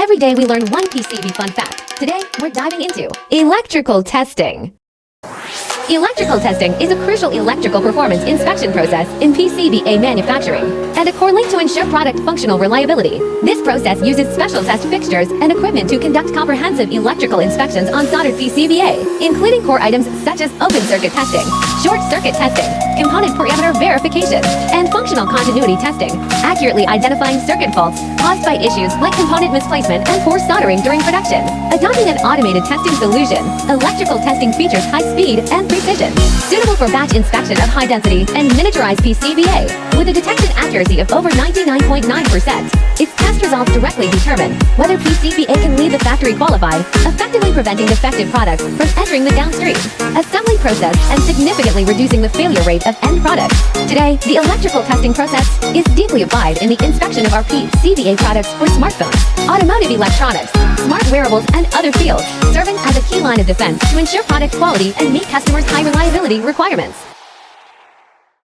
Every day we learn one PCB fun fact. Today, we're diving into electrical testing. Electrical testing is a crucial electrical performance inspection process in PCBA manufacturing and a core link to ensure product functional reliability. This process uses special test fixtures and equipment to conduct comprehensive electrical inspections on soldered PCBA, including core items such as open circuit testing, short circuit testing, component parameter verification, and functional continuity testing, accurately identifying circuit faults caused by issues like component misplacement and poor soldering during production. Adopting an automated testing solution, electrical testing features high speed and precision, suitable for batch inspection of high-density and miniaturized PCBA, with a detection accuracy of over 99.9%. Its test results directly determine whether PCBA can leave the factory qualified, effectively preventing defective products from entering the downstream assembly process and significantly reducing the failure rate of end products. Today, the electrical testing process is deeply applied in the inspection of our PCBA products for smartphones, automotive electronics, smart wearables, and other fields, serving as a key line of defense to ensure product quality and meet customers' high reliability requirements.